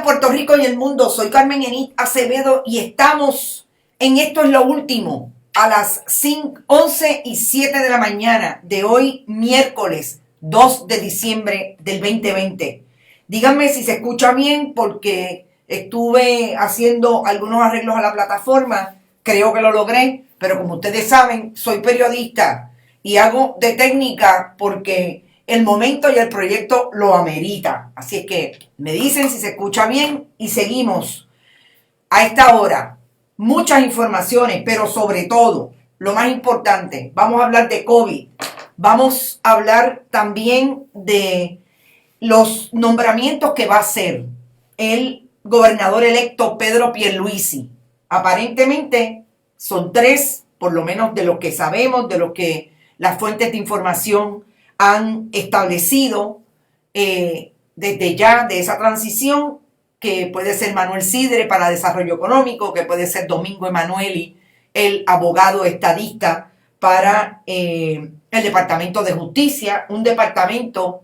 Puerto Rico y el mundo, soy Carmen Enit Acevedo y estamos en Esto es lo Último a las 11 y 7 de la mañana de hoy, miércoles 2 de diciembre del 2020. Díganme si se escucha bien porque estuve haciendo algunos arreglos a la plataforma, creo que lo logré, pero como ustedes saben, soy periodista y hago de técnica porque el momento y el proyecto lo amerita. Así es que me dicen si se escucha bien y seguimos a esta hora. Muchas informaciones, pero sobre todo, lo más importante, vamos a hablar de COVID. Vamos a hablar también de los nombramientos que va a hacer el gobernador electo Pedro Pierluisi. Aparentemente son 3, por lo menos de lo que sabemos, de lo que las fuentes de información han establecido desde ya de esa transición, que puede ser Manuel Sidre para Desarrollo Económico, que puede ser Domingo Emanueli, el abogado estadista para el Departamento de Justicia, un departamento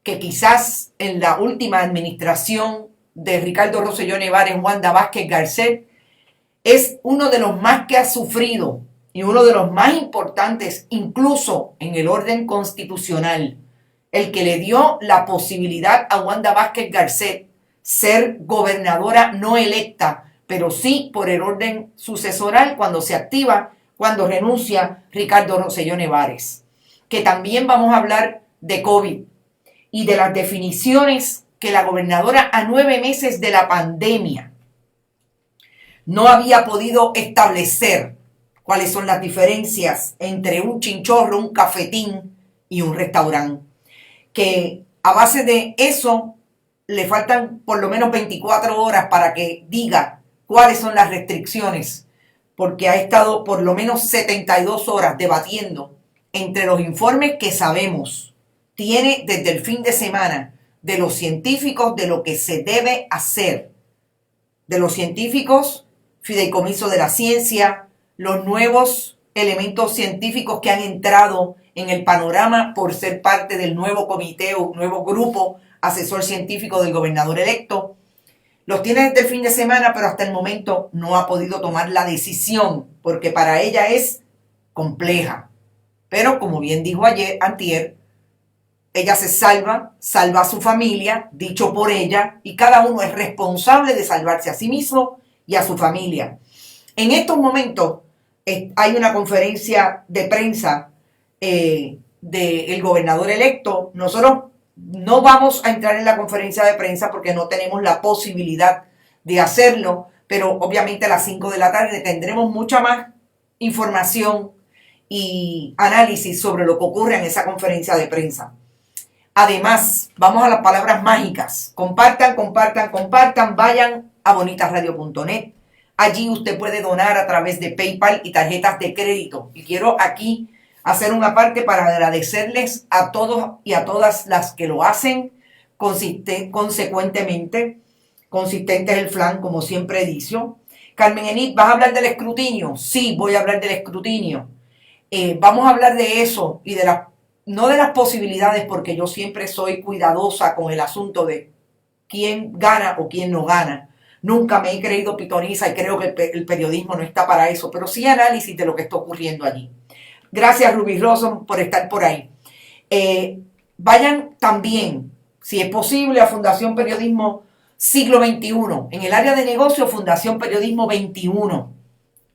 que quizás en la última administración de Ricardo Rosselló Nevares, Wanda Vázquez Garcet, es uno de los más que ha sufrido y uno de los más importantes, incluso en el orden constitucional, el que le dio la posibilidad a Wanda Vázquez Garcet ser gobernadora no electa, pero sí por el orden sucesoral cuando se activa, cuando renuncia Ricardo Rosselló Nevares. Que también vamos a hablar de COVID y de las definiciones que la gobernadora a 9 meses de la pandemia no había podido establecer cuáles son las diferencias entre un chinchorro, un cafetín y un restaurante. Que a base de eso le faltan por lo menos 24 horas para que diga cuáles son las restricciones, porque ha estado por lo menos 72 horas debatiendo entre los informes que sabemos tiene desde el fin de semana de los científicos de lo que se debe hacer, de los científicos, fideicomiso de la ciencia, los nuevos elementos científicos que han entrado en el panorama por ser parte del nuevo comité o nuevo grupo asesor científico del gobernador electo. Los tiene desde el fin de semana, pero hasta el momento no ha podido tomar la decisión, porque para ella es compleja. Pero como bien dijo antier, ella se salva a su familia, dicho por ella, y cada uno es responsable de salvarse a sí mismo y a su familia. En estos momentos hay una conferencia de prensa del gobernador electo. Nosotros no vamos a entrar en la conferencia de prensa porque no tenemos la posibilidad de hacerlo, pero obviamente a las 5 de la tarde tendremos mucha más información y análisis sobre lo que ocurre en esa conferencia de prensa. Además, vamos a las palabras mágicas. Compartan, compartan, compartan. Vayan a bonitasradio.net. Allí usted puede donar a través de PayPal y tarjetas de crédito. Y quiero aquí hacer una parte para agradecerles a todos y a todas las que lo hacen consecuentemente. Consistente es el flan, como siempre he dicho. Carmen Enit, ¿vas a hablar del escrutinio? Sí, voy a hablar del escrutinio. Vamos a hablar de eso y no de las posibilidades, porque yo siempre soy cuidadosa con el asunto de quién gana o quién no gana. Nunca me he creído pitoniza y creo que el periodismo no está para eso, pero sí análisis de lo que está ocurriendo allí. Gracias, Ruby Rosso, por estar por ahí. Vayan también, si es posible, a Fundación Periodismo Siglo XXI. En el área de negocio, Fundación Periodismo 21.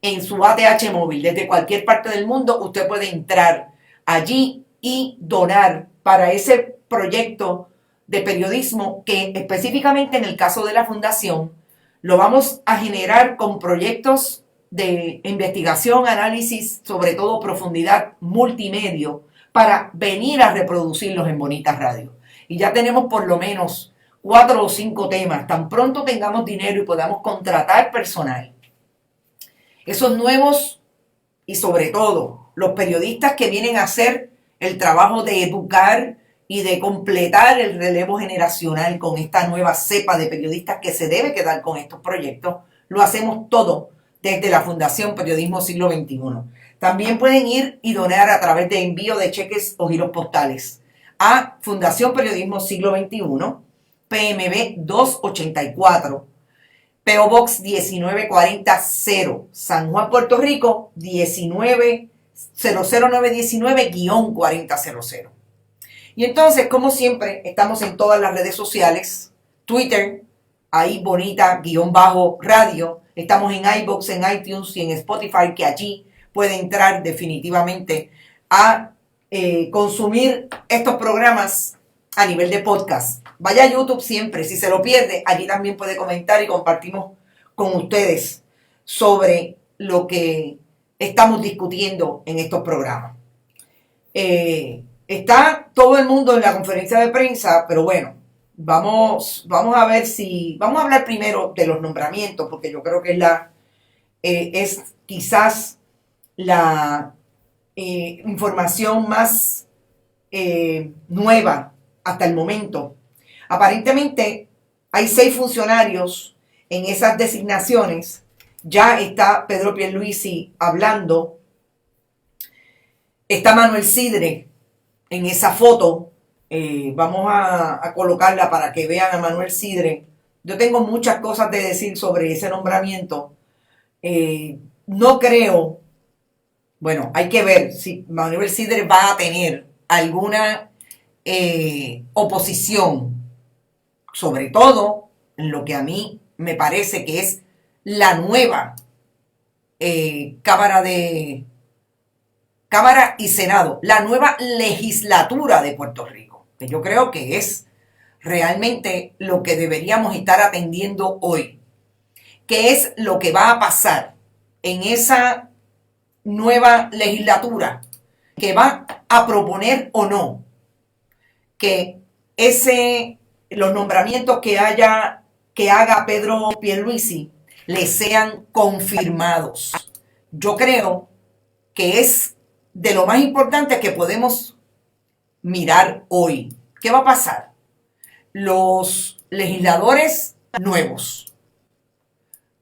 En su ATH móvil, desde cualquier parte del mundo, usted puede entrar allí y donar para ese proyecto de periodismo que específicamente en el caso de la fundación lo vamos a generar con proyectos de investigación, análisis, sobre todo profundidad, multimedia, para venir a reproducirlos en Bonitas Radio. Y ya tenemos por lo menos 4 o 5 temas. Tan pronto tengamos dinero y podamos contratar personal, esos nuevos y sobre todo los periodistas que vienen a hacer el trabajo de educar y de completar el relevo generacional con esta nueva cepa de periodistas que se debe quedar con estos proyectos, lo hacemos todo desde la Fundación Periodismo Siglo XXI. También pueden ir y donar a través de envío de cheques o giros postales a Fundación Periodismo Siglo XXI, PMB 284, P.O. Box 19400, San Juan, Puerto Rico 00919-4000. Y entonces, como siempre, estamos en todas las redes sociales, Twitter, ahí bonita_radio, estamos en iVoox, en iTunes y en Spotify, que allí puede entrar definitivamente a consumir estos programas a nivel de podcast. Vaya a YouTube siempre, si se lo pierde, allí también puede comentar y compartimos con ustedes sobre lo que estamos discutiendo en estos programas. Está todo el mundo en la conferencia de prensa, pero bueno, vamos a ver si... Vamos a hablar primero de los nombramientos, porque yo creo que es quizás la información más nueva hasta el momento. Aparentemente hay 6 funcionarios en esas designaciones. Ya está Pedro Pierluisi hablando. Está Manuel Sidre en esa foto. Vamos a colocarla para que vean a Manuel Sidre. Yo tengo muchas cosas de decir sobre ese nombramiento. No creo, bueno, hay que ver si Manuel Sidre va a tener alguna oposición, sobre todo en lo que a mí me parece que es la nueva Cámara y Senado, la nueva legislatura de Puerto Rico, que yo creo que es realmente lo que deberíamos estar atendiendo hoy. ¿Qué es lo que va a pasar en esa nueva legislatura? ¿Que va a proponer o no que los nombramientos que haga Pedro Pierluisi le sean confirmados? Yo creo que es de lo más importante que podemos mirar hoy. ¿Qué va a pasar? Los legisladores nuevos,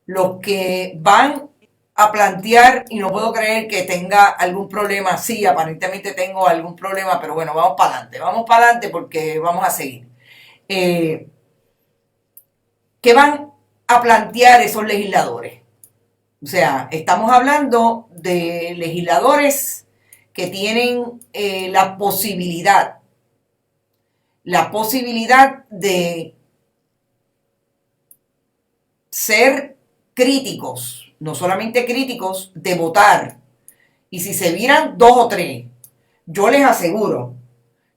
los que van a plantear, y no puedo creer que tenga algún problema. Sí, aparentemente tengo algún problema, pero bueno, vamos para adelante porque vamos a seguir. ¿Qué van a plantear esos legisladores? O sea, estamos hablando de legisladores que tienen la posibilidad de ser críticos, no solamente críticos, de votar. Y si se vieran 2 o 3, yo les aseguro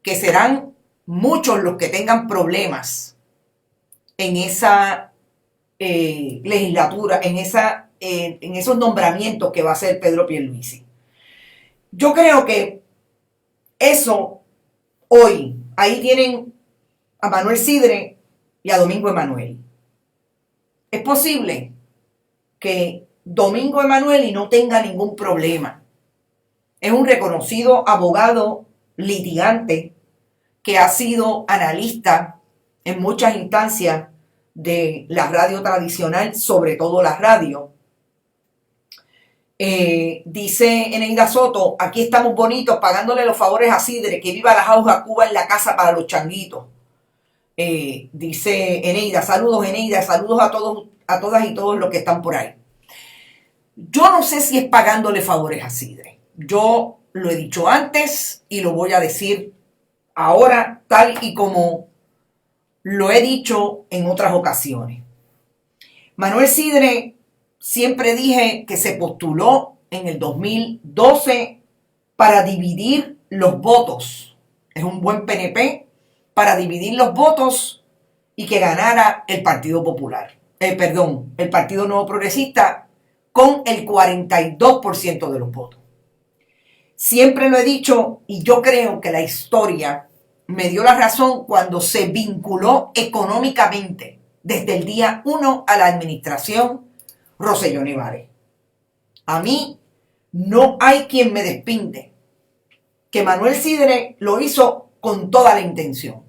que serán muchos los que tengan problemas en esa legislatura, en esos nombramientos que va a hacer Pedro Pierluisi. Yo creo que eso hoy, ahí tienen a Manuel Sidre y a Domingo Emanueli. Es posible que Domingo Emanueli no tenga ningún problema. Es un reconocido abogado litigante que ha sido analista en muchas instancias de la radio tradicional, sobre todo la radio. Dice Eneida Soto, aquí estamos bonitos pagándole los favores a Sidre, que viva la jauja Cuba en la casa para los changuitos. Dice Eneida, saludos a todos, a todas y todos los que están por ahí. Yo no sé si es pagándole favores a Sidre. Yo lo he dicho antes y lo voy a decir ahora tal y como lo he dicho en otras ocasiones. Manuel Sidre, siempre dije que se postuló en el 2012 para dividir los votos. Es un buen PNP para dividir los votos y que ganara el Partido Popular. El Partido Nuevo Progresista con el 42% de los votos. Siempre lo he dicho y yo creo que la historia me dio la razón cuando se vinculó económicamente desde el día 1 a la administración Rosselló Nevares. A mí no hay quien me despinte que Manuel Sidre lo hizo con toda la intención.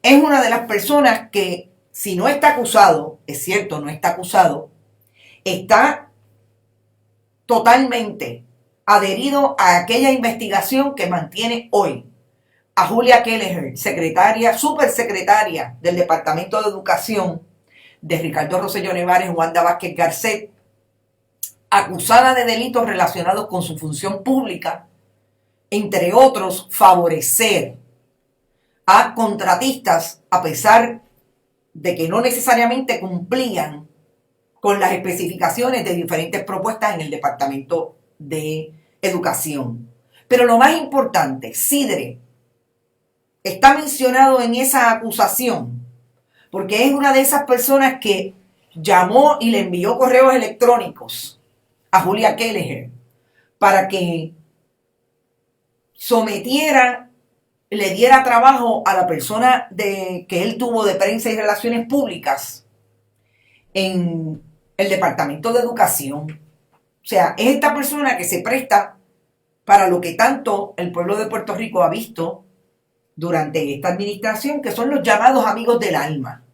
Es una de las personas que, si no está acusado, es cierto, no está acusado, está totalmente adherido a aquella investigación que mantiene hoy a Julia Kelleher, secretaria, supersecretaria del Departamento de Educación de Ricardo Rosselló Nevares, Wanda Vázquez Garcet, acusada de delitos relacionados con su función pública, entre otros, favorecer a contratistas a pesar de que no necesariamente cumplían con las especificaciones de diferentes propuestas en el Departamento de Educación. Pero lo más importante, Sidre está mencionado en esa acusación porque es una de esas personas que llamó y le envió correos electrónicos a Julia Kelleher para que sometiera, le diera trabajo a la persona que él tuvo de prensa y relaciones públicas en el Departamento de Educación. O sea, es esta persona que se presta para lo que tanto el pueblo de Puerto Rico ha visto durante esta administración, que son los llamados amigos del alma,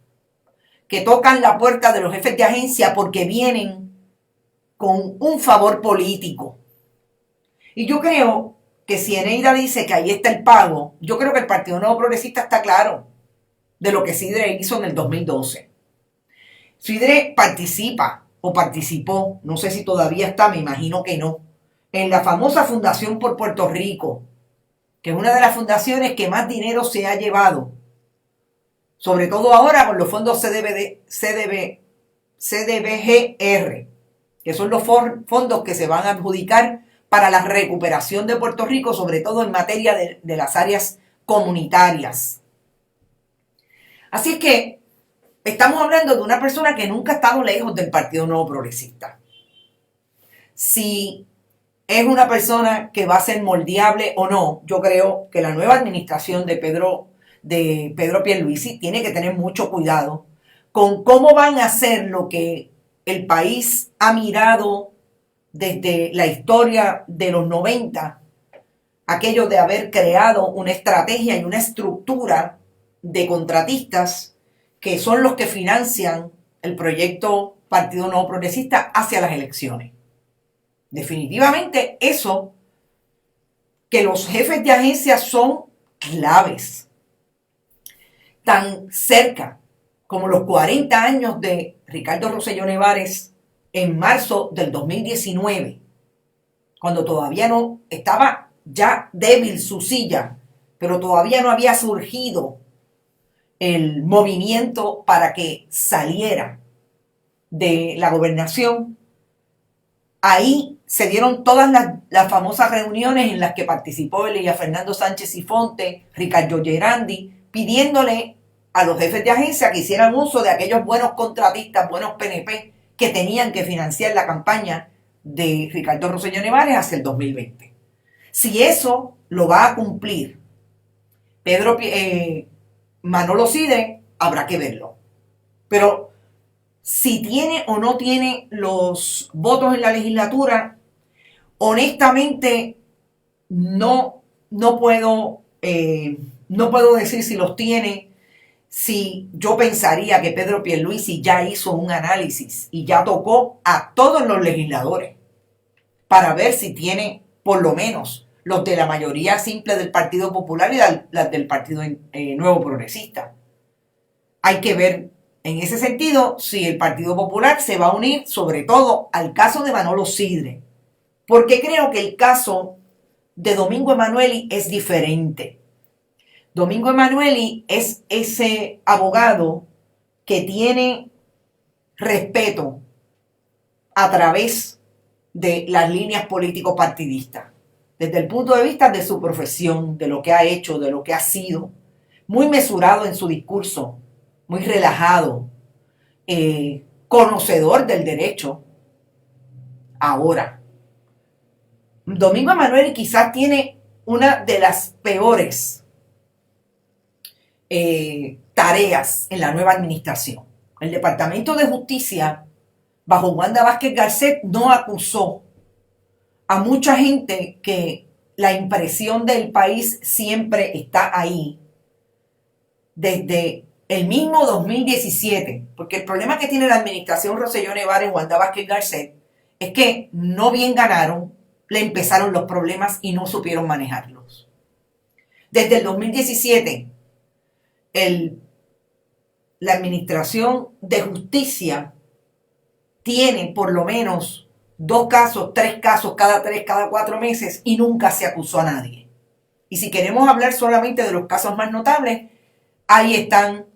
que tocan la puerta de los jefes de agencia porque vienen con un favor político. Y yo creo que si Eneida dice que ahí está el pago, yo creo que el Partido Nuevo Progresista está claro de lo que Sidre hizo en el 2012. Sidre participa o participó, no sé si todavía está, me imagino que no, en la famosa Fundación por Puerto Rico, que es una de las fundaciones que más dinero se ha llevado, sobre todo ahora con los fondos CDBGR, que son los fondos que se van a adjudicar para la recuperación de Puerto Rico, sobre todo en materia de las áreas comunitarias. Así es que estamos hablando de una persona que nunca ha estado lejos del Partido Nuevo Progresista. Si es una persona que va a ser moldeable o no, yo creo que la nueva administración de Pedro Pierluisi tiene que tener mucho cuidado con cómo van a hacer lo que el país ha mirado desde la historia de los 90, aquello de haber creado una estrategia y una estructura de contratistas que son los que financian el proyecto Partido Nuevo Progresista hacia las elecciones. Definitivamente eso, que los jefes de agencia son claves. Tan cerca como los 40 años de Ricardo Rosselló Nevares en marzo del 2019, cuando todavía no estaba ya débil su silla, pero todavía no había surgido el movimiento para que saliera de la gobernación. Ahí se dieron todas las famosas reuniones en las que participó Elia Fernando Sánchez Sifonte, Ricardo Gerandi, pidiéndole a los jefes de agencia que hicieran uso de aquellos buenos contratistas, buenos PNP, que tenían que financiar la campaña de Ricardo Rosselló Nevares hacia el 2020. Si eso lo va a cumplir Manolo Sidre, habrá que verlo. Pero si tiene o no tiene los votos en la legislatura, honestamente no puedo decir si los tiene. Si yo pensaría que Pedro Pierluisi ya hizo un análisis y ya tocó a todos los legisladores para ver si tiene por lo menos los de la mayoría simple del Partido Popular y las del Partido Nuevo Progresista. Hay que ver en ese sentido si el Partido Popular se va a unir sobre todo al caso de Manolo Sidre, porque creo que el caso de Domingo Emanueli es diferente. Domingo Emanueli es ese abogado que tiene respeto a través de las líneas político-partidistas, desde el punto de vista de su profesión, de lo que ha hecho, de lo que ha sido, muy mesurado en su discurso, muy relajado, conocedor del derecho. Ahora, Domingo Emanueli quizás tiene una de las peores tareas en la nueva administración. El Departamento de Justicia, bajo Wanda Vázquez Garcet, no acusó a mucha gente que la impresión del país siempre está ahí, desde el mismo 2017, porque el problema que tiene la administración Rosselló Nevares, Wanda Vázquez Garcet, es que no bien ganaron, le empezaron los problemas y no supieron manejarlos. Desde el 2017, la Administración de Justicia tiene por lo menos 2 casos, 3 casos cada 3, cada 4 meses y nunca se acusó a nadie. Y si queremos hablar solamente de los casos más notables, ahí están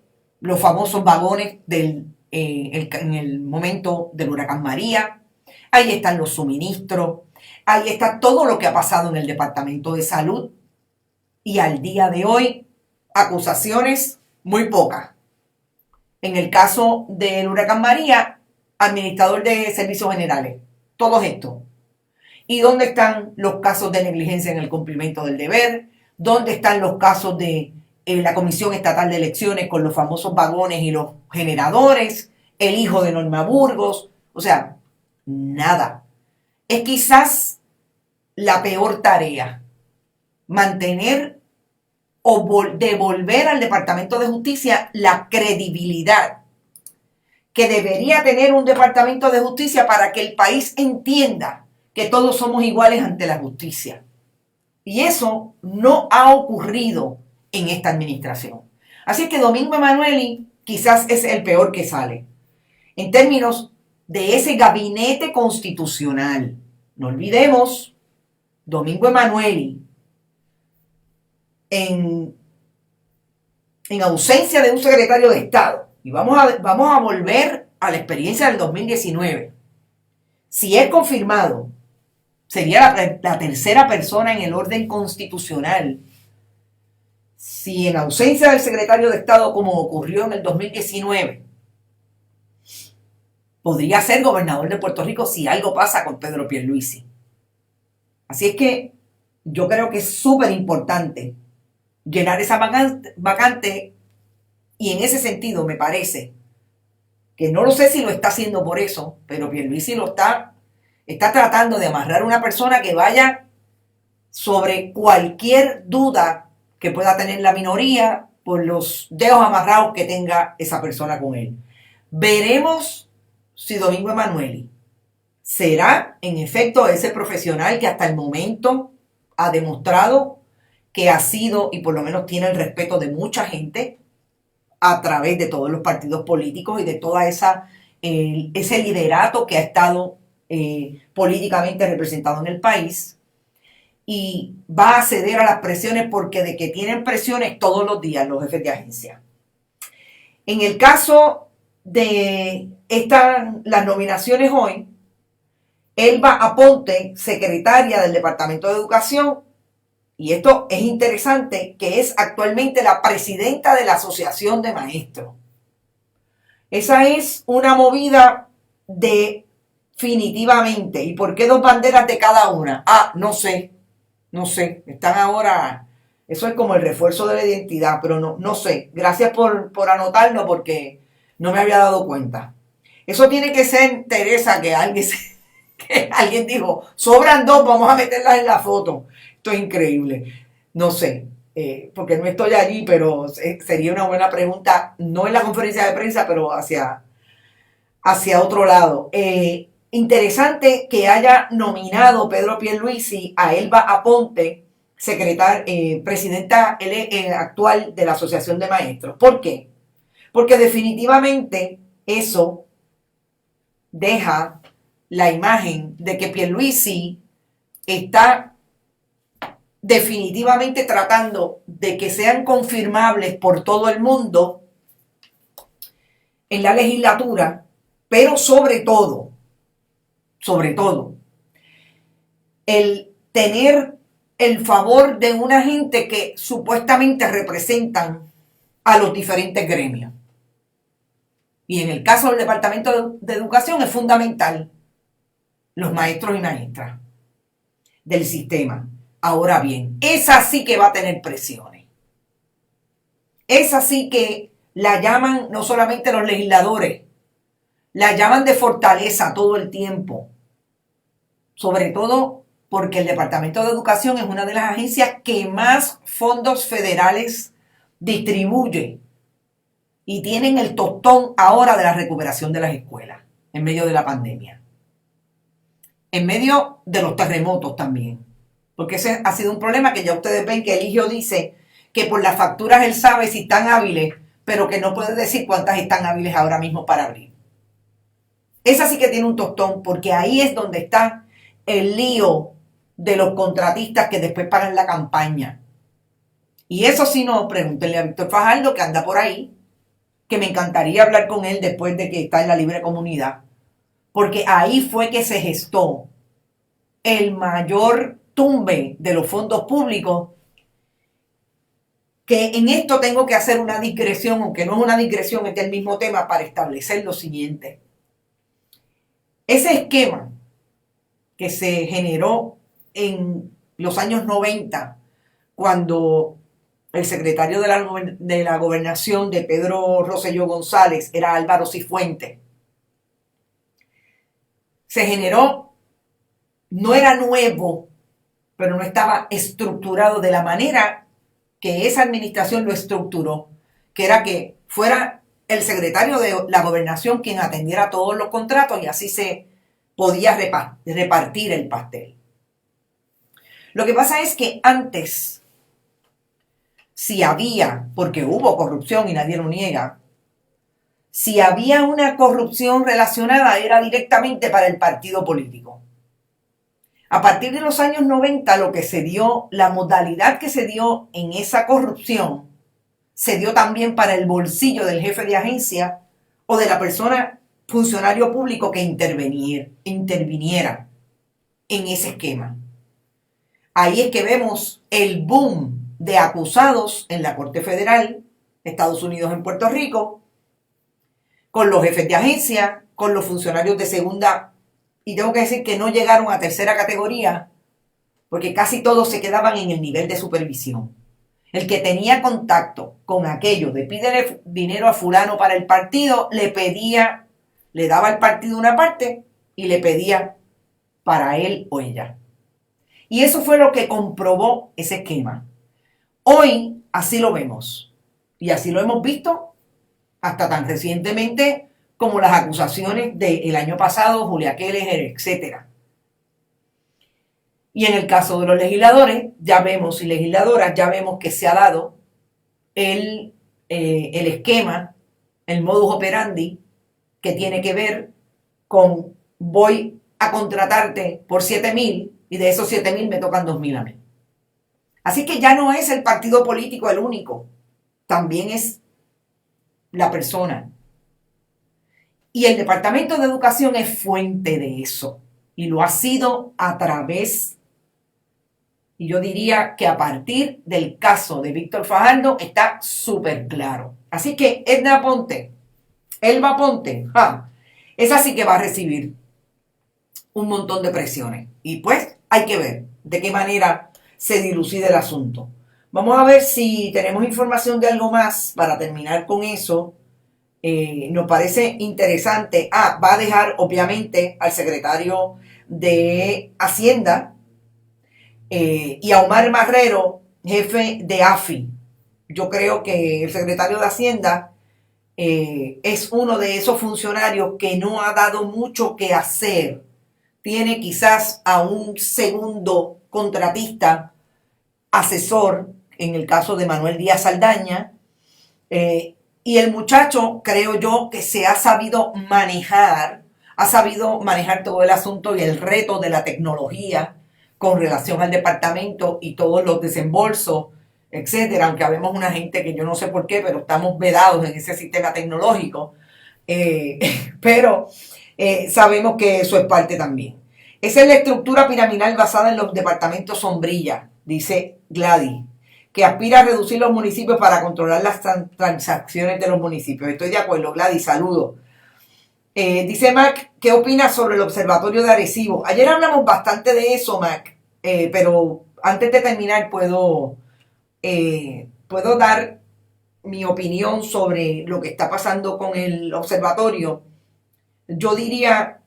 los famosos vagones en el momento del huracán María, ahí están los suministros, ahí está todo lo que ha pasado en el Departamento de Salud y al día de hoy, acusaciones muy pocas. En el caso del huracán María, administrador de servicios generales, todos estos. ¿Y dónde están los casos de negligencia en el cumplimiento del deber? ¿Dónde están los casos de la Comisión Estatal de Elecciones con los famosos vagones y los generadores? El hijo de Norma Burgos. O sea, nada. Es quizás la peor tarea. Mantener o devolver al Departamento de Justicia la credibilidad que debería tener un Departamento de Justicia para que el país entienda que todos somos iguales ante la justicia. Y eso no ha ocurrido en esta administración. Así que Domingo Emanueli quizás es el peor que sale. En términos de ese gabinete constitucional, no olvidemos, Domingo Emanueli, en ausencia de un secretario de Estado, y vamos a volver a la experiencia del 2019. Si es confirmado, sería la tercera persona en el orden constitucional. Si en ausencia del secretario de Estado, como ocurrió en el 2019, podría ser gobernador de Puerto Rico si algo pasa con Pedro Pierluisi. Así es que yo creo que es súper importante llenar esa vacante y en ese sentido me parece que no lo sé si lo está haciendo por eso, pero Pierluisi lo está tratando de amarrar a una persona que vaya sobre cualquier duda que pueda tener la minoría por los dedos amarrados que tenga esa persona con él. Veremos si Domingo Emanueli será en efecto ese profesional que hasta el momento ha demostrado que ha sido y por lo menos tiene el respeto de mucha gente a través de todos los partidos políticos y de toda ese liderato que ha estado políticamente representado en el país, y va a ceder a las presiones porque de que tienen presiones todos los días los jefes de agencia. En el caso de las nominaciones hoy, Elba Aponte, secretaria del Departamento de Educación, y esto es interesante, que es actualmente la presidenta de la Asociación de Maestros. Esa es una movida definitivamente. ¿Y por qué 2 banderas de cada una? No sé. Están ahora, eso es como el refuerzo de la identidad, pero no sé. Gracias por anotarlo porque no me había dado cuenta. Eso tiene que ser, Teresa, que alguien dijo, sobran 2, vamos a meterlas en la foto. Esto es increíble. No sé, porque no estoy allí, pero sería una buena pregunta, no en la conferencia de prensa, pero hacia otro lado. Interesante que haya nominado Pedro Pierluisi a Elba Aponte, presidenta actual de la Asociación de Maestros. ¿Por qué? Porque definitivamente eso deja la imagen de que Pierluisi está definitivamente tratando de que sean confirmables por todo el mundo en la legislatura, pero sobre todo, el tener el favor de una gente que supuestamente representan a los diferentes gremios. Y en el caso del Departamento de Educación es fundamental los maestros y maestras del sistema. Ahora bien, esa sí que va a tener presiones. Esa sí que la llaman no solamente los legisladores, la llaman de fortaleza todo el tiempo. Sobre todo porque el Departamento de Educación es una de las agencias que más fondos federales distribuye y tienen el tostón ahora de la recuperación de las escuelas en medio de la pandemia. En medio de los terremotos también. Porque ese ha sido un problema que ya ustedes ven que Eligio dice que por las facturas él sabe si están hábiles, pero que no puede decir cuántas están hábiles ahora mismo para abrir. Esa sí que tiene un tostón, porque ahí es donde está el lío de los contratistas que después pagan la campaña. Y eso sí no, pregúntenle a Víctor Fajardo, que anda por ahí, que me encantaría hablar con él después de que está en la libre comunidad, porque ahí fue que se gestó el mayor tumbe de los fondos públicos, que en esto tengo que hacer una digresión, aunque no es una digresión, es del mismo tema, para establecer lo siguiente. Ese esquema que se generó en los años 90, cuando el secretario de la gobernación de Pedro Rosselló González era Álvaro Cifuentes, se generó, no era nuevo, pero no estaba estructurado de la manera que esa administración lo estructuró, que era que fuera el secretario de la gobernación quien atendiera todos los contratos y así se podía repartir el pastel. Lo que pasa es que antes, si había, porque hubo corrupción y nadie lo niega, si había una corrupción relacionada era directamente para el partido político. A partir de los años 90, lo que se dio, la modalidad que se dio en esa corrupción, se dio también para el bolsillo del jefe de agencia o de la persona funcionario público que interviniera en ese esquema. Ahí es que vemos el boom de acusados en la Corte Federal, Estados Unidos en Puerto Rico, con los jefes de agencia, con los funcionarios de segunda, y tengo que decir que no llegaron a tercera categoría, porque casi todos se quedaban en el nivel de supervisión. El que tenía contacto con aquello de pídele dinero a fulano para el partido, le daba al partido una parte y le pedía para él o ella. Y eso fue lo que comprobó ese esquema. Hoy así lo vemos. Y así lo hemos visto hasta tan recientemente como las acusaciones del año pasado, Julia Keller, etc. Y en el caso de los legisladores, ya vemos, y legisladoras, ya vemos que se ha dado el esquema, el modus operandi, que tiene que ver con voy a contratarte por 7,000 y de esos 7,000 me tocan 2,000 a mí. Así que ya no es el partido político el único, también es la persona. Y el Departamento de Educación es fuente de eso. Y lo ha sido a través, y yo diría que a partir del caso de Víctor Fajardo está súper claro. Así que Elba Ponte, esa sí que va a recibir un montón de presiones. Y pues hay que ver de qué manera se dilucida el asunto. Vamos a ver si tenemos información de algo más para terminar con eso. Nos parece interesante. Va a dejar obviamente al secretario de Hacienda y a Omar Marrero, jefe de AFI. Yo creo que el secretario de Hacienda es uno de esos funcionarios que no ha dado mucho que hacer. Tiene quizás a un segundo contratista, asesor, en el caso de Manuel Díaz Saldaña, y el muchacho, creo yo, que se ha sabido manejar todo el asunto y el reto de la tecnología con relación al departamento y todos los desembolsos, etcétera, aunque habemos una gente que yo no sé por qué, pero estamos vedados en ese sistema tecnológico, pero sabemos que eso es parte también. Esa es la estructura piramidal basada en los departamentos sombrilla, dice Gladys, que aspira a reducir los municipios para controlar las transacciones de los municipios. Estoy de acuerdo, Gladys, saludos. Dice Mac, ¿qué opinas sobre el observatorio de Arecibo? Ayer hablamos bastante de eso, Mac, pero antes de terminar puedo dar mi opinión sobre lo que está pasando con el observatorio. Yo diría,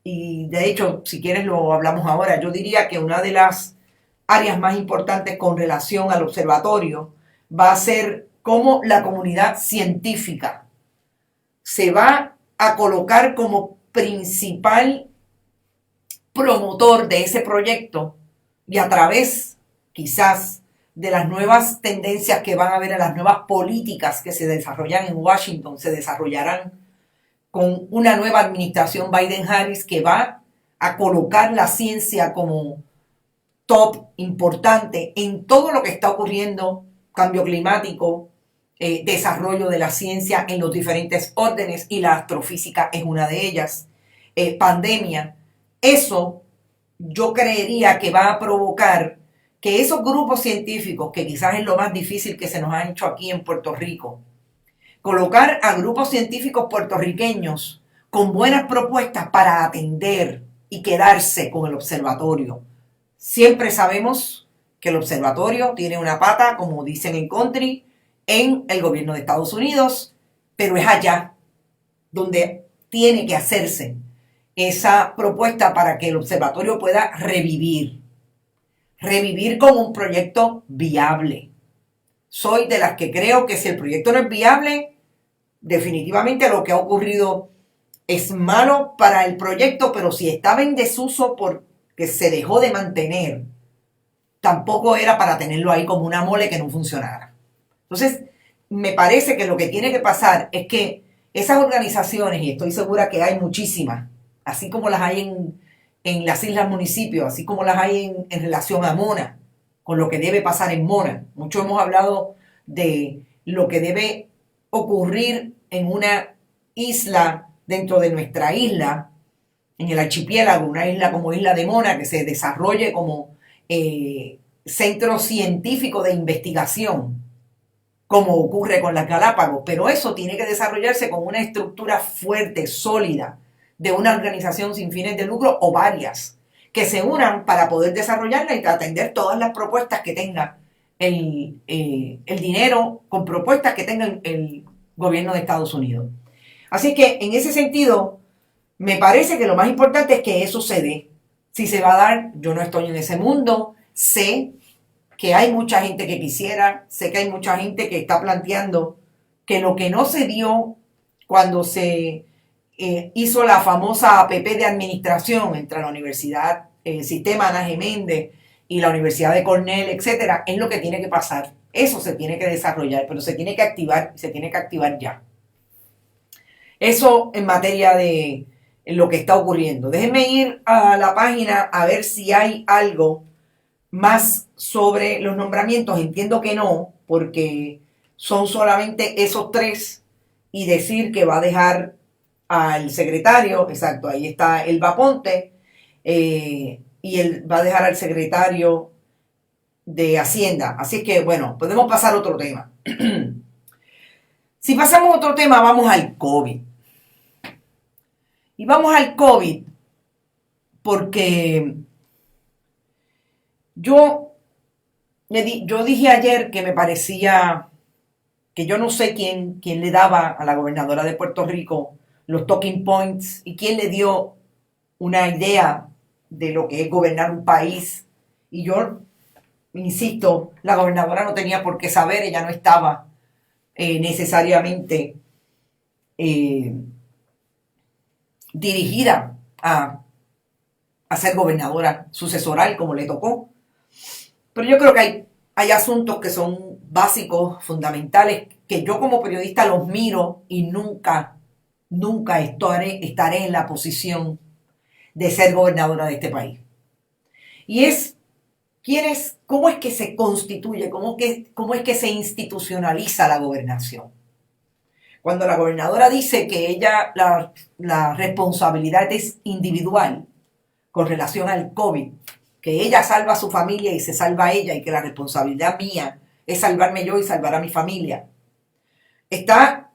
y de hecho, si quieres lo hablamos ahora, yo diría que una de las áreas más importantes con relación al observatorio va a ser cómo la comunidad científica se va a colocar como principal promotor de ese proyecto y a través, quizás, de las nuevas tendencias que van a haber, en las nuevas políticas que se desarrollan en Washington, se desarrollarán con una nueva administración Biden-Harris que va a colocar la ciencia como top importante en todo lo que está ocurriendo, cambio climático, desarrollo de la ciencia en los diferentes órdenes, y la astrofísica es una de ellas, pandemia. Eso yo creería que va a provocar que esos grupos científicos, que quizás es lo más difícil que se nos ha hecho aquí en Puerto Rico, colocar a grupos científicos puertorriqueños con buenas propuestas para atender y quedarse con el observatorio. Siempre sabemos que el observatorio tiene una pata, como dicen en country, en el gobierno de Estados Unidos, pero es allá donde tiene que hacerse esa propuesta para que el observatorio pueda revivir como un proyecto viable. Soy de las que creo que si el proyecto no es viable, definitivamente lo que ha ocurrido es malo para el proyecto, pero si estaba en desuso porque se dejó de mantener, tampoco era para tenerlo ahí como una mole que no funcionara. Entonces, me parece que lo que tiene que pasar es que esas organizaciones, y estoy segura que hay muchísimas, así como las hay en las islas municipios, así como las hay en relación a Mona, con lo que debe pasar en Mona. Mucho hemos hablado de lo que debe ocurrir en una isla dentro de nuestra isla, en el archipiélago, una isla como Isla de Mona, que se desarrolle como centro científico de investigación, como ocurre con las Galápagos, pero eso tiene que desarrollarse con una estructura fuerte, sólida, de una organización sin fines de lucro o varias, que se unan para poder desarrollarla y atender todas las propuestas que tenga el dinero, con propuestas que tenga el gobierno de Estados Unidos. Así que en ese sentido, me parece que lo más importante es que eso se dé. Si se va a dar, yo no estoy en ese mundo, sé que hay mucha gente que quisiera, sé que hay mucha gente que está planteando que lo que no se dio cuando se hizo la famosa APP de administración entre la Universidad, el Sistema Ana Geméndez y la Universidad de Cornell, etcétera, es lo que tiene que pasar. Eso se tiene que desarrollar, pero se tiene que activar ya. Eso en materia de lo que está ocurriendo. Déjenme ir a la página a ver si hay algo más sobre los nombramientos. Entiendo que no, porque son solamente esos tres, y decir que va a dejar al secretario, exacto, ahí está Elba Ponte, y él va a dejar al secretario de Hacienda. Así que, bueno, podemos pasar a otro tema. Si pasamos a otro tema, vamos al COVID. Y vamos al COVID porque yo dije ayer que me parecía que yo no sé quién le daba a la gobernadora de Puerto Rico los talking points y quién le dio una idea de lo que es gobernar un país. Y yo insisto, la gobernadora no tenía por qué saber, ella no estaba necesariamente dirigida a ser gobernadora sucesoral como le tocó. Pero yo creo que hay asuntos que son básicos, fundamentales, que yo como periodista los miro y nunca estaré en la posición de ser gobernadora de este país. Y es, ¿cómo es que se constituye, cómo es que se institucionaliza la gobernación? Cuando la gobernadora dice que ella, la responsabilidad es individual con relación al COVID, que ella salva a su familia y se salva a ella, y que la responsabilidad mía es salvarme yo y salvar a mi familia, está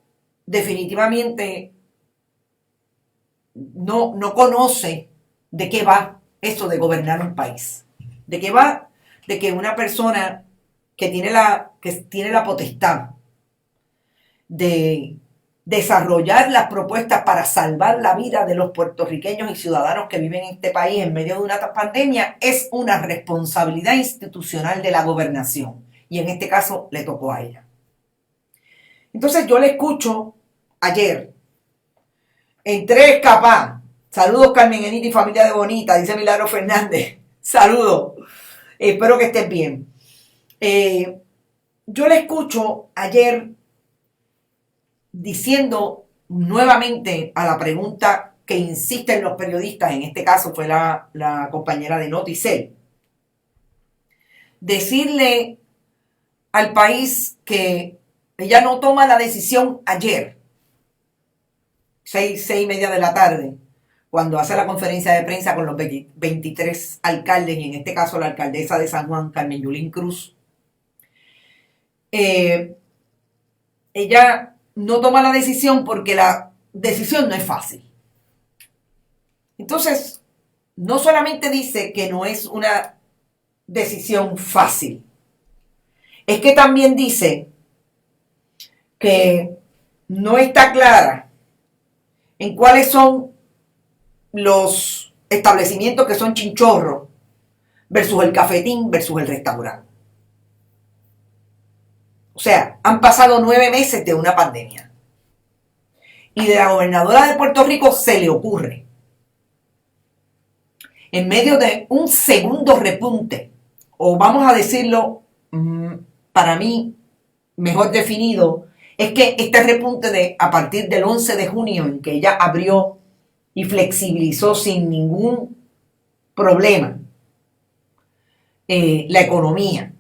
definitivamente, no conoce de qué va eso de gobernar un país. De qué va, de que una persona que tiene la potestad de desarrollar las propuestas para salvar la vida de los puertorriqueños y ciudadanos que viven en este país en medio de una pandemia es una responsabilidad institucional de la gobernación, y en este caso le tocó a ella. Entonces yo le escucho ayer, entré escapá. Saludos, Carmen Enita y familia de Bonita, dice Milagro Fernández. Saludos, espero que estés bien. Yo le escucho ayer diciendo nuevamente a la pregunta que insisten los periodistas, en este caso fue la compañera de Noticel, decirle al país que ella no toma la decisión ayer, 6:30 de la tarde, cuando hace la conferencia de prensa con los 23 alcaldes, y en este caso la alcaldesa de San Juan, Carmen Yulín Cruz. Ella no toma la decisión porque la decisión no es fácil. Entonces, no solamente dice que no es una decisión fácil, es que también dice que no está clara en cuáles son los establecimientos que son chinchorros versus el cafetín versus el restaurante. O sea, han pasado 9 meses de una pandemia. Y de la gobernadora de Puerto Rico se le ocurre, en medio de un segundo repunte, o vamos a decirlo, para mí, mejor definido, es que este repunte de a partir del 11 de junio, en que ella abrió y flexibilizó sin ningún problema la economía,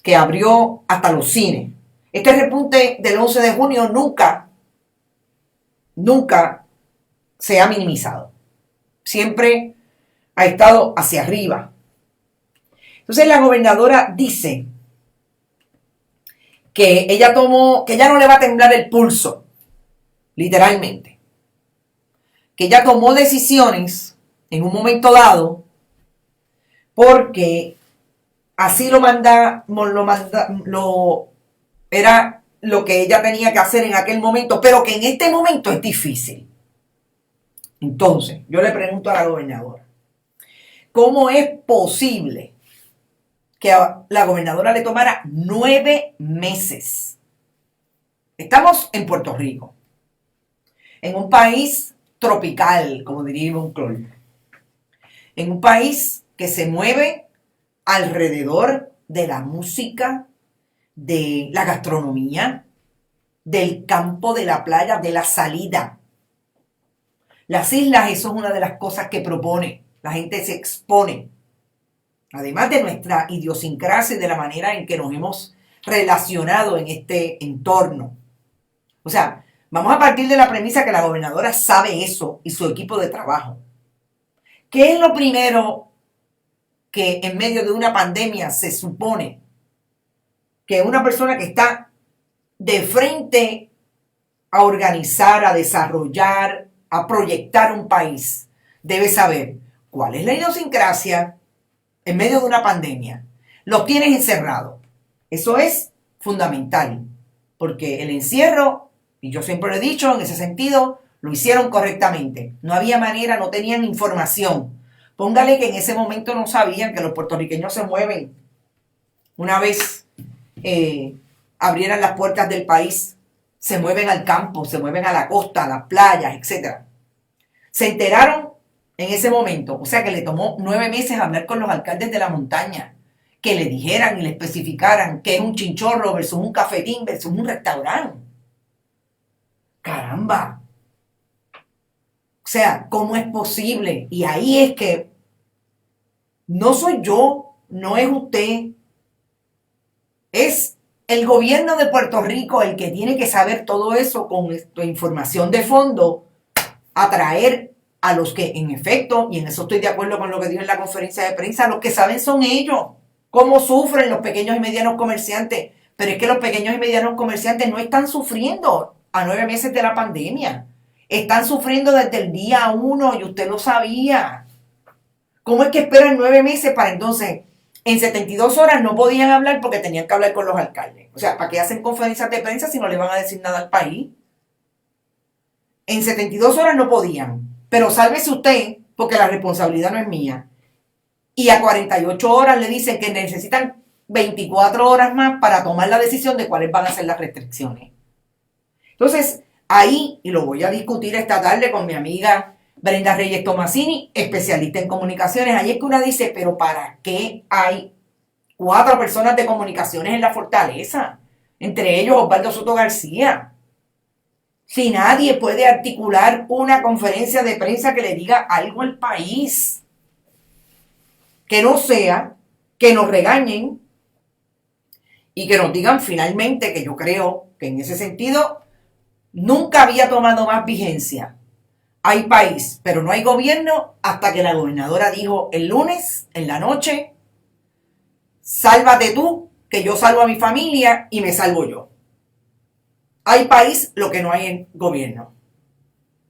que abrió hasta los cines. Este repunte del 11 de junio nunca se ha minimizado. Siempre ha estado hacia arriba. Entonces la gobernadora dice que ella no le va a temblar el pulso, literalmente. Que ella tomó decisiones en un momento dado porque así era lo que ella tenía que hacer en aquel momento, pero que en este momento es difícil. Entonces, yo le pregunto a la gobernadora, ¿cómo es posible que a la gobernadora le tomara 9 meses? Estamos en Puerto Rico, en un país tropical, como diría Ivonne Clore, en un país que se mueve alrededor de la música, de la gastronomía, del campo, de la playa, de la salida. Las islas, eso es una de las cosas que propone. La gente se expone. Además de nuestra idiosincrasia y de la manera en que nos hemos relacionado en este entorno. O sea, vamos a partir de la premisa que la gobernadora sabe eso y su equipo de trabajo. ¿Qué es lo primero que en medio de una pandemia se supone que una persona que está de frente a organizar, a desarrollar, a proyectar un país debe saber? ¿Cuál es la idiosincrasia en medio de una pandemia? Los tienes encerrados. Eso es fundamental, porque el encierro, y yo siempre lo he dicho en ese sentido, lo hicieron correctamente. No había manera, no tenían información. Póngale que en ese momento no sabían que los puertorriqueños se mueven. Una vez abrieran las puertas del país, se mueven al campo, se mueven a la costa, a las playas, etc. Se enteraron en ese momento, o sea que le tomó 9 meses hablar con los alcaldes de la montaña, que le dijeran y le especificaran qué es un chinchorro versus un cafetín versus un restaurante. ¡Caramba! O sea, ¿cómo es posible? Y ahí es que no soy yo, no es usted, es el gobierno de Puerto Rico el que tiene que saber todo eso con información de fondo, atraer a los que en efecto, y en eso estoy de acuerdo con lo que dijo en la conferencia de prensa, los que saben son ellos, cómo sufren los pequeños y medianos comerciantes. Pero es que los pequeños y medianos comerciantes no están sufriendo a 9 meses de la pandemia. Están sufriendo desde el día 1 y usted lo sabía. ¿Cómo es que esperan 9 meses para entonces, en 72 horas no podían hablar porque tenían que hablar con los alcaldes? O sea, ¿para qué hacen conferencias de prensa si no le van a decir nada al país? En 72 horas no podían. Pero sálvese usted, porque la responsabilidad no es mía. Y a 48 horas le dicen que necesitan 24 horas más para tomar la decisión de cuáles van a ser las restricciones. Entonces, ahí, y lo voy a discutir esta tarde con mi amiga Brenda Reyes Tomasini, especialista en comunicaciones, ahí es que una dice, pero ¿para qué hay 4 personas de comunicaciones en la fortaleza, entre ellos Osvaldo Soto García. Si nadie puede articular una conferencia de prensa que le diga algo al país, que no sea que nos regañen y que nos digan finalmente, que yo creo que en ese sentido nunca había tomado más vigencia. Hay país, pero no hay gobierno, hasta que la gobernadora dijo el lunes, en la noche, sálvate tú, que yo salvo a mi familia y me salvo yo. Hay país, lo que no hay en gobierno.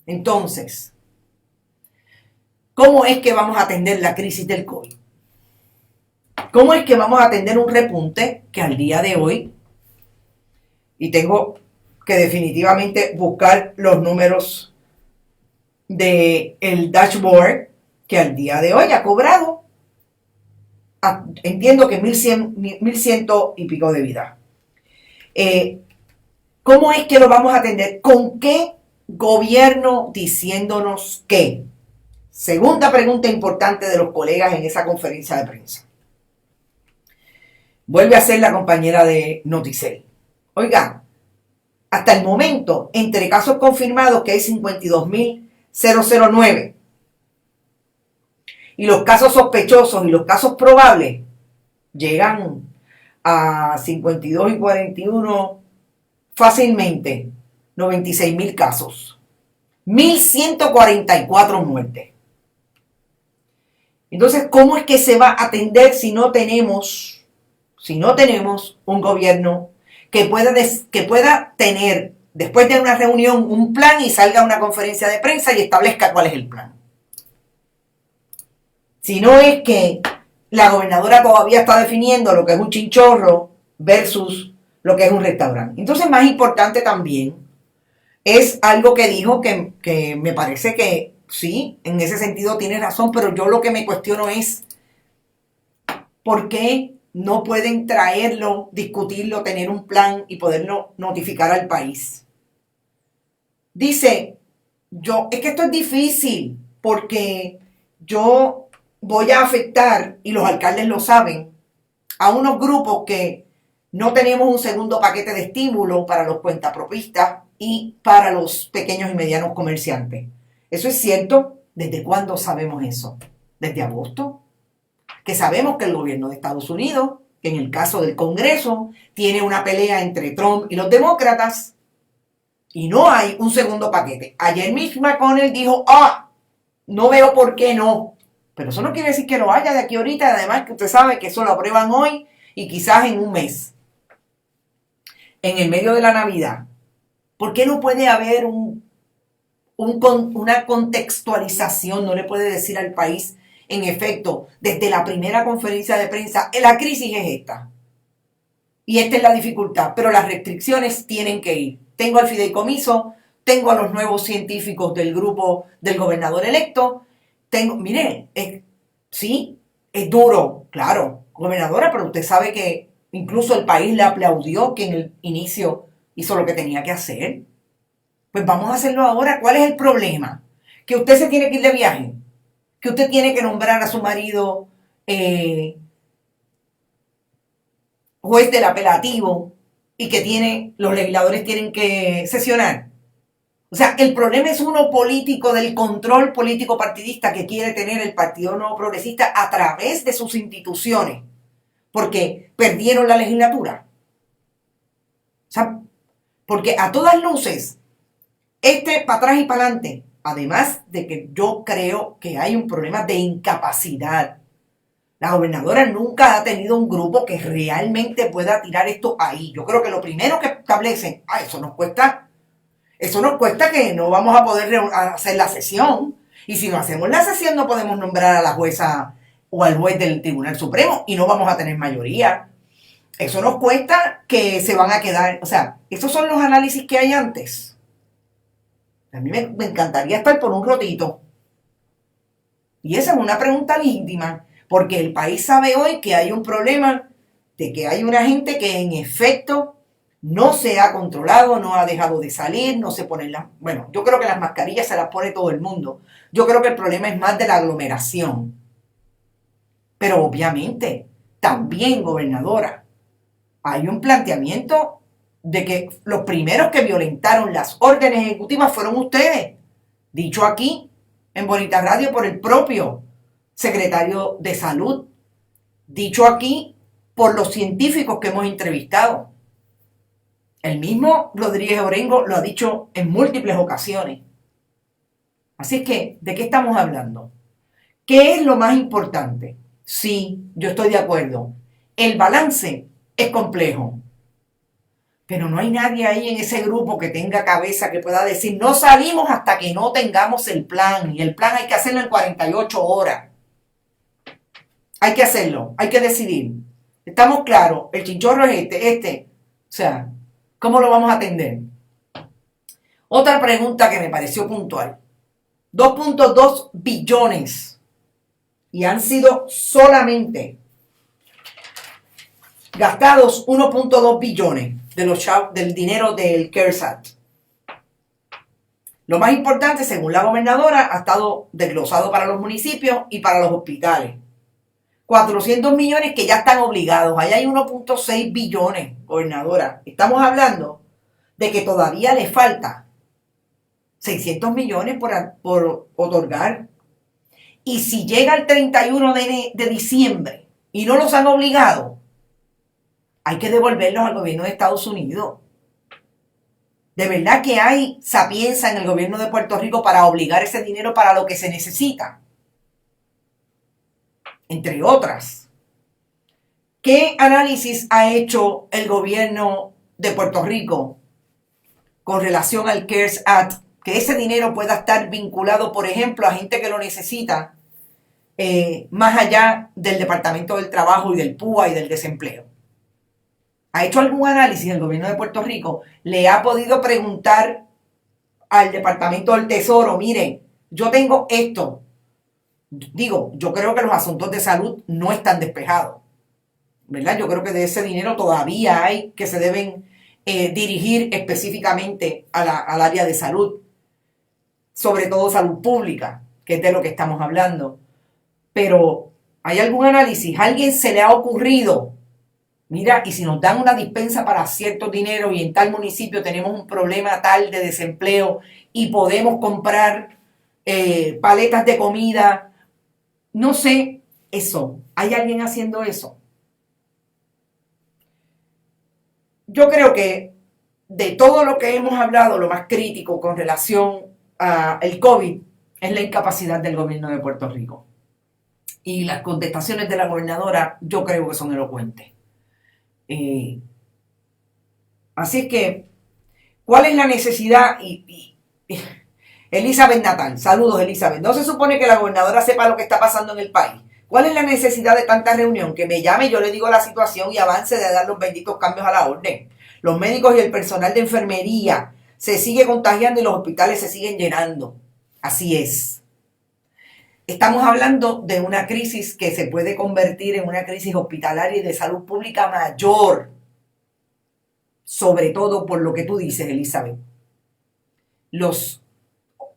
Entonces, ¿cómo es que vamos a atender la crisis del COVID? ¿Cómo es que vamos a atender un repunte que al día de hoy, y tengo que definitivamente buscar los números del dashboard, que al día de hoy ha cobrado, entiendo que 1100 y pico de vida. ¿Cómo es que lo vamos a atender? ¿Con qué gobierno diciéndonos qué? Segunda pregunta importante de los colegas en esa conferencia de prensa. Vuelve a ser la compañera de Noticel. Oigan, hasta el momento, entre casos confirmados, que hay 52.009, y los casos sospechosos y los casos probables llegan a 52 y 41 fácilmente, 96.000 casos, 1.144 muertes. Entonces, ¿cómo es que se va a atender si no tenemos un gobierno que pueda tener, después de una reunión, un plan y salga a una conferencia de prensa y establezca cuál es el plan? Si no es que la gobernadora todavía está definiendo lo que es un chinchorro versus lo que es un restaurante. Entonces, más importante también es algo que dijo que me parece que sí, en ese sentido tiene razón, pero yo lo que me cuestiono es ¿por qué no pueden traerlo, discutirlo, tener un plan y poderlo notificar al país? Dice, es que esto es difícil porque yo voy a afectar, y los alcaldes lo saben, a unos grupos que no tenemos un segundo paquete de estímulo para los cuentapropistas y para los pequeños y medianos comerciantes. ¿Eso es cierto? ¿Desde cuándo sabemos eso? ¿Desde agosto? Que sabemos que el gobierno de Estados Unidos, que en el caso del Congreso, tiene una pelea entre Trump y los demócratas y no hay un segundo paquete. Ayer Mitch McConnell dijo, no veo por qué no. Pero eso no quiere decir que lo haya de aquí ahorita, además que usted sabe que eso lo aprueban hoy y quizás en un mes. En el medio de la Navidad. ¿Por qué no puede haber una contextualización? No le puede decir al país, en efecto, desde la primera conferencia de prensa, la crisis es esta. Y esta es la dificultad, pero las restricciones tienen que ir. Tengo al fideicomiso, tengo a los nuevos científicos del grupo del gobernador electo, mire, sí, es duro, claro, gobernadora, pero usted sabe que incluso el país le aplaudió que en el inicio hizo lo que tenía que hacer. Pues vamos a hacerlo ahora. ¿Cuál es el problema? Que usted se tiene que ir de viaje, que usted tiene que nombrar a su marido juez del apelativo y que los legisladores tienen que sesionar. O sea, el problema es uno político, del control político partidista que quiere tener el Partido Nuevo Progresista a través de sus instituciones, porque perdieron la legislatura. O sea, porque a todas luces, para atrás y para adelante, además de que yo creo que hay un problema de incapacidad. La gobernadora nunca ha tenido un grupo que realmente pueda tirar esto ahí. Yo creo que lo primero que establecen, eso nos cuesta que no vamos a poder hacer la sesión. Y si no hacemos la sesión, no podemos nombrar a la jueza o al juez del Tribunal Supremo y no vamos a tener mayoría. Eso nos cuesta que se van a quedar. O sea, esos son los análisis que hay antes. A mí me encantaría estar por un rotito. Y esa es una pregunta legítima, porque el país sabe hoy que hay un problema de que hay una gente que en efecto no se ha controlado, no ha dejado de salir, no se ponen bueno, yo creo que las mascarillas se las pone todo el mundo. Yo creo que el problema es más de la aglomeración. Pero obviamente, también, gobernadora, hay un planteamiento de que los primeros que violentaron las órdenes ejecutivas fueron ustedes, dicho aquí en Bonita Radio por el propio secretario de Salud, dicho aquí por los científicos que hemos entrevistado. El mismo Rodríguez Orengo lo ha dicho en múltiples ocasiones. Así es que, ¿de qué estamos hablando? ¿Qué es lo más importante? Sí, yo estoy de acuerdo. El balance es complejo. Pero no hay nadie ahí en ese grupo que tenga cabeza que pueda decir, no salimos hasta que no tengamos el plan. Y el plan hay que hacerlo en 48 horas. Hay que hacerlo, hay que decidir. Estamos claros, el chinchorro es este. O sea, ¿cómo lo vamos a atender? Otra pregunta que me pareció puntual. 2.2 billones. Y han sido solamente gastados 1.2 billones del dinero del CARES Act. Lo más importante, según la gobernadora, ha estado desglosado para los municipios y para los hospitales. 400 millones que ya están obligados. Ahí hay 1.6 billones, gobernadora. Estamos hablando de que todavía le falta 600 millones por otorgar. Y si llega el 31 de diciembre y no los han obligado, hay que devolverlos al gobierno de Estados Unidos. De verdad que hay sapienza en el gobierno de Puerto Rico para obligar ese dinero para lo que se necesita. Entre otras. ¿Qué análisis ha hecho el gobierno de Puerto Rico con relación al CARES Act? Que ese dinero pueda estar vinculado, por ejemplo, a gente que lo necesita, más allá del Departamento del Trabajo y del PUA y del desempleo. ¿Ha hecho algún análisis el gobierno de Puerto Rico? ¿Le ha podido preguntar al Departamento del Tesoro, miren, yo tengo esto? Digo, yo creo que los asuntos de salud no están despejados, ¿verdad? Yo creo que de ese dinero todavía hay que se deben dirigir específicamente al área de salud, sobre todo salud pública, que es de lo que estamos hablando. Pero, ¿hay algún análisis? ¿A alguien se le ha ocurrido? Mira, y si nos dan una dispensa para cierto dinero y en tal municipio tenemos un problema tal de desempleo y podemos comprar paletas de comida, no sé, eso, ¿hay alguien haciendo eso? Yo creo que de todo lo que hemos hablado, lo más crítico con relación al COVID es la incapacidad del gobierno de Puerto Rico. Y las contestaciones de la gobernadora yo creo que son elocuentes. Así es que, ¿cuál es la necesidad? Elizabeth Natal, saludos Elizabeth. ¿No se supone que la gobernadora sepa lo que está pasando en el país? ¿Cuál es la necesidad de tanta reunión? Que me llame, yo le digo la situación y avance de dar los benditos cambios a la orden. Los médicos y el personal de enfermería se sigue contagiando y los hospitales se siguen llenando. Así es. Estamos hablando de una crisis que se puede convertir en una crisis hospitalaria y de salud pública mayor. Sobre todo por lo que tú dices, Elizabeth. Los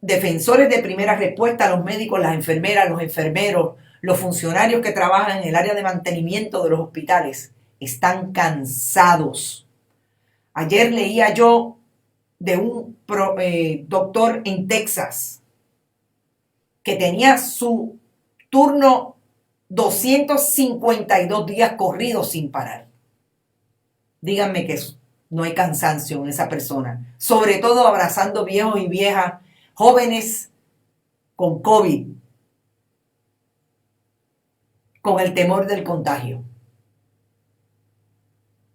defensores de primera respuesta, los médicos, las enfermeras, los enfermeros, los funcionarios que trabajan en el área de mantenimiento de los hospitales, están cansados. Ayer leía yo de un doctor en Texas que tenía su turno 252 días corridos sin parar. Díganme que no hay cansancio en esa persona. Sobre todo abrazando viejos y viejas, jóvenes con COVID, con el temor del contagio.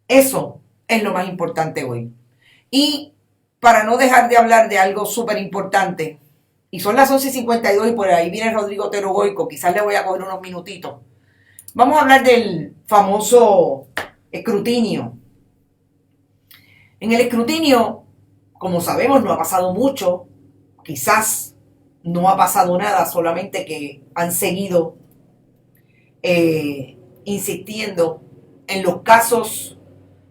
Eso es lo más importante hoy. Y para no dejar de hablar de algo súper importante, y son las 11:52 y por ahí viene Rodrigo Otero Goico, quizás le voy a coger unos minutitos. Vamos a hablar del famoso escrutinio. En el escrutinio, como sabemos, no ha pasado mucho, quizás no ha pasado nada, solamente que han seguido insistiendo en los casos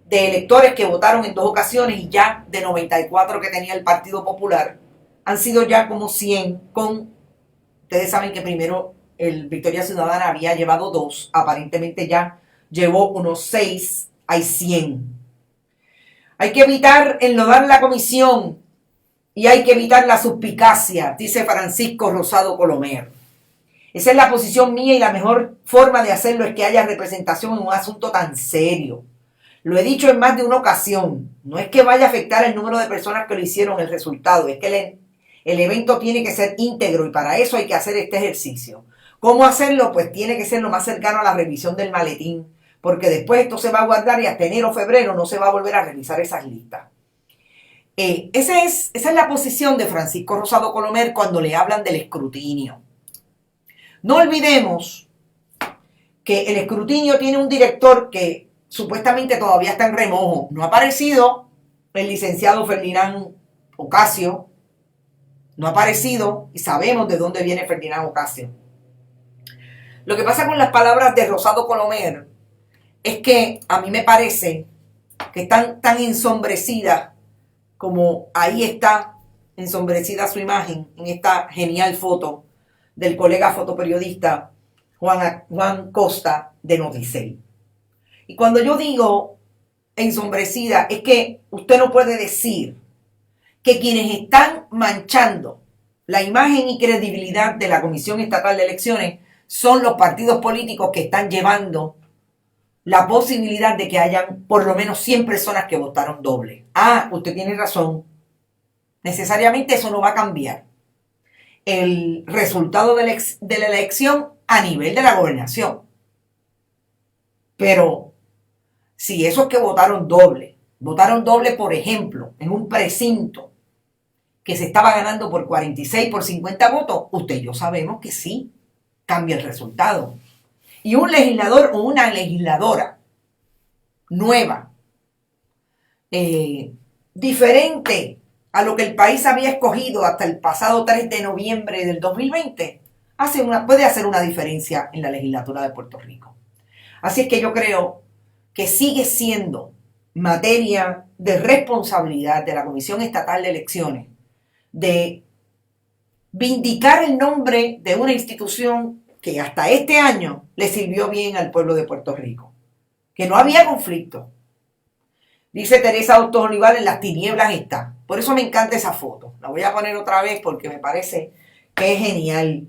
de electores que votaron en 2 ocasiones y ya de 94 que tenía el Partido Popular, han sido ya como 100 ustedes saben que primero el Victoria Ciudadana había llevado 2, aparentemente ya llevó unos 6 hay 100. Hay que evitar enlodar la comisión y hay que evitar la suspicacia, dice Francisco Rosado Colomer. Esa es la posición mía y la mejor forma de hacerlo es que haya representación en un asunto tan serio. Lo he dicho en más de una ocasión, no es que vaya a afectar el número de personas que lo hicieron el resultado, es que el evento tiene que ser íntegro y para eso hay que hacer este ejercicio. ¿Cómo hacerlo? Pues tiene que ser lo más cercano a la revisión del maletín, porque después esto se va a guardar y hasta enero o febrero no se va a volver a revisar esas listas. Esa es la posición de Francisco Rosado Colomer cuando le hablan del escrutinio. No olvidemos que el escrutinio tiene un director que supuestamente todavía está en remojo. No ha aparecido el licenciado Ferdinand Ocasio. No ha aparecido y sabemos de dónde viene Ferdinand Ocasio. Lo que pasa con las palabras de Rosado Colomer es que a mí me parece que están tan ensombrecidas como ahí está ensombrecida su imagen en esta genial foto del colega fotoperiodista Juan Costa de Noticel. Y cuando yo digo ensombrecida es que usted no puede decir que quienes están manchando la imagen y credibilidad de la Comisión Estatal de Elecciones son los partidos políticos que están llevando la posibilidad de que hayan por lo menos 100 personas que votaron doble. Ah, usted tiene razón. Necesariamente eso no va a cambiar el resultado de la elección a nivel de la gobernación. Pero si esos que votaron doble, por ejemplo, en un precinto que se estaba ganando por 46, por 50 votos, usted y yo sabemos que sí, cambia el resultado. Y un legislador o una legisladora nueva, diferente a lo que el país había escogido hasta el pasado 3 de noviembre del 2020, puede hacer una diferencia en la legislatura de Puerto Rico. Así es que yo creo que sigue siendo materia de responsabilidad de la Comisión Estatal de Elecciones de vindicar el nombre de una institución que hasta este año le sirvió bien al pueblo de Puerto Rico, que no había conflicto. Dice Teresa Hostos Olivar, en las tinieblas está. Por eso me encanta esa foto. La voy a poner otra vez porque me parece que es genial.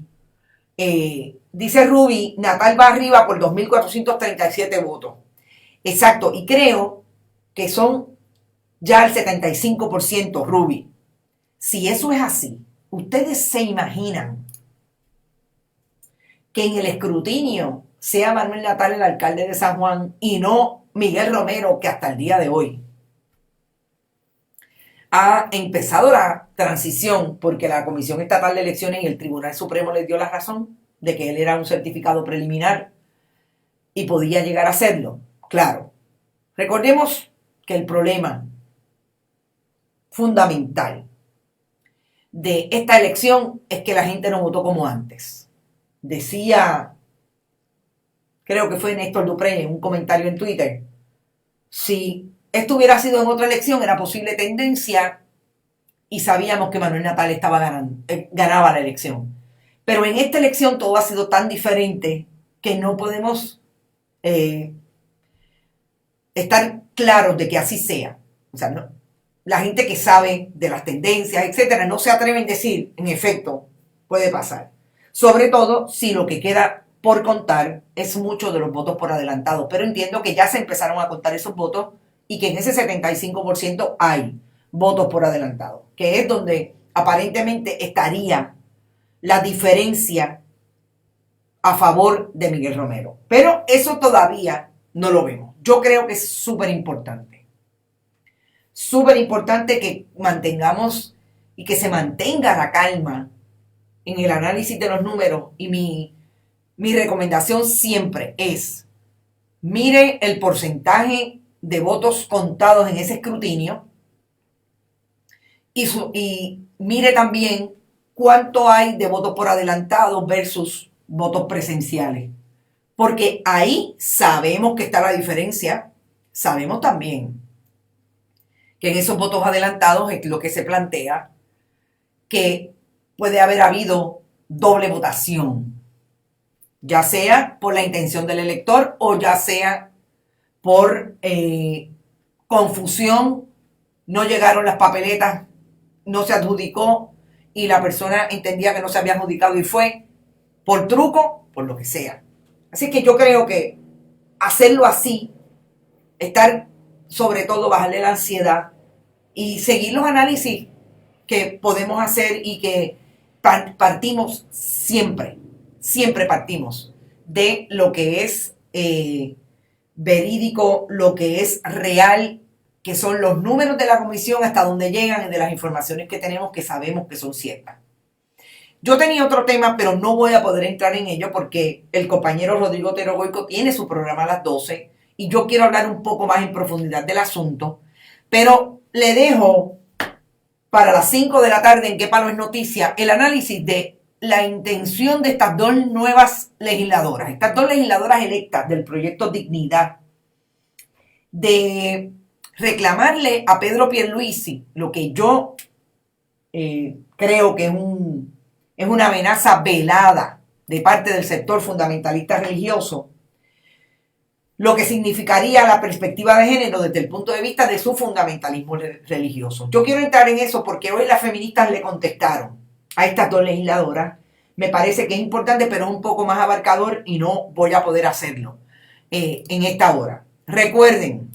Dice Ruby, Natal va arriba por 2.437 votos. Exacto, y creo que son ya el 75%, Ruby. Si eso es así, ustedes se imaginan que en el escrutinio sea Manuel Natal el alcalde de San Juan y no Miguel Romero, que hasta el día de hoy ha empezado la transición porque la Comisión Estatal de Elecciones y el Tribunal Supremo les dio la razón de que él era un certificado preliminar y podía llegar a hacerlo. Claro, recordemos que el problema fundamental de esta elección es que la gente no votó como antes. Decía, creo que fue Néstor Dupré en un comentario en Twitter, si esto hubiera sido en otra elección era posible tendencia y sabíamos que Manuel Natal ganaba la elección. Pero en esta elección todo ha sido tan diferente que no podemos estar claros de que así sea. O sea, no, la gente que sabe de las tendencias, etcétera, no se atreven a decir, en efecto, puede pasar. Sobre todo si lo que queda por contar es mucho de los votos por adelantado. Pero entiendo que ya se empezaron a contar esos votos y que en ese 75% hay votos por adelantado, que es donde aparentemente estaría la diferencia a favor de Miguel Romero. Pero eso todavía no lo vemos. Yo creo que es súper importante. Súper importante que mantengamos y que se mantenga la calma en el análisis de los números. Y mi recomendación siempre es, mire el porcentaje de votos contados en ese escrutinio y mire también cuánto hay de votos por adelantado versus votos presenciales. Porque ahí sabemos que está la diferencia. Sabemos también que en esos votos adelantados es lo que se plantea que puede haber habido doble votación, ya sea por la intención del elector o ya sea por confusión, no llegaron las papeletas, no se adjudicó y la persona entendía que no se había adjudicado y fue por truco, por lo que sea. Así que yo creo que hacerlo así, estar sobre todo, bajarle la ansiedad y seguir los análisis que podemos hacer y que partimos siempre partimos de lo que es verídico, lo que es real, que son los números de la comisión hasta donde llegan y de las informaciones que tenemos que sabemos que son ciertas. Yo tenía otro tema, pero no voy a poder entrar en ello porque el compañero Rodrigo Otero Goico tiene su programa a las 12 y yo quiero hablar un poco más en profundidad del asunto, pero le dejo para las 5 de la tarde en Qué Palo es Noticia el análisis de la intención de estas dos nuevas legisladoras, estas dos legisladoras electas del proyecto Dignidad, de reclamarle a Pedro Pierluisi lo que yo creo que es una amenaza velada de parte del sector fundamentalista religioso, lo que significaría la perspectiva de género desde el punto de vista de su fundamentalismo religioso. Yo quiero entrar en eso porque hoy las feministas le contestaron a estas dos legisladoras. Me parece que es importante, pero es un poco más abarcador y no voy a poder hacerlo en esta hora. Recuerden,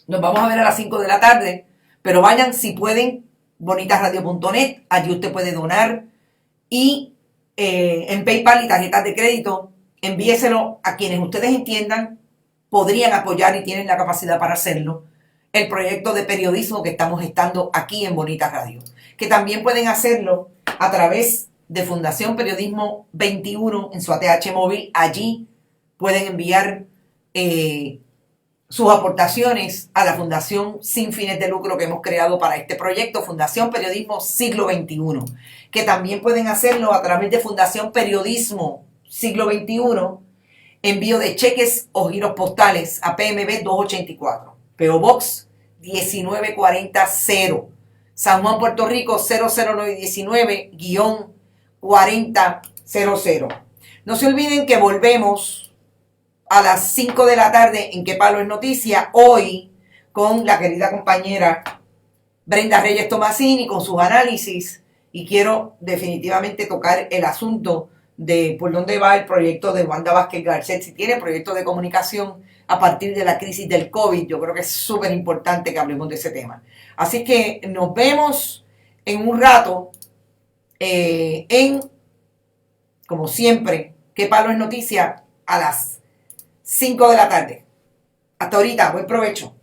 nos vamos a ver a las 5 de la tarde, pero vayan si pueden, bonitasradio.net, allí usted puede donar y en PayPal y tarjetas de crédito, envíeselo a quienes ustedes entiendan podrían apoyar y tienen la capacidad para hacerlo, el proyecto de periodismo que estamos gestando aquí en Bonitas Radio, que también pueden hacerlo a través de Fundación Periodismo 21 en su ATH móvil. Allí pueden enviar sus aportaciones a la fundación sin fines de lucro que hemos creado para este proyecto, Fundación Periodismo Siglo XXI, que también pueden hacerlo a través de Fundación Periodismo Siglo XXI, envío de cheques o giros postales a PMB 284, PO Box 19400, San Juan, Puerto Rico 00919-4000. No se olviden que volvemos a las 5 de la tarde en Qué Palo es Noticia, hoy con la querida compañera Brenda Reyes Tomasini con sus análisis, y quiero definitivamente tocar el asunto de por dónde va el proyecto de Wanda Vázquez Garcet, si tiene proyecto de comunicación a partir de la crisis del COVID. Yo creo que es súper importante que hablemos de ese tema. Así que nos vemos en un rato como siempre, Qué Palo es Noticia a las 5 de la tarde. Hasta ahorita, buen provecho.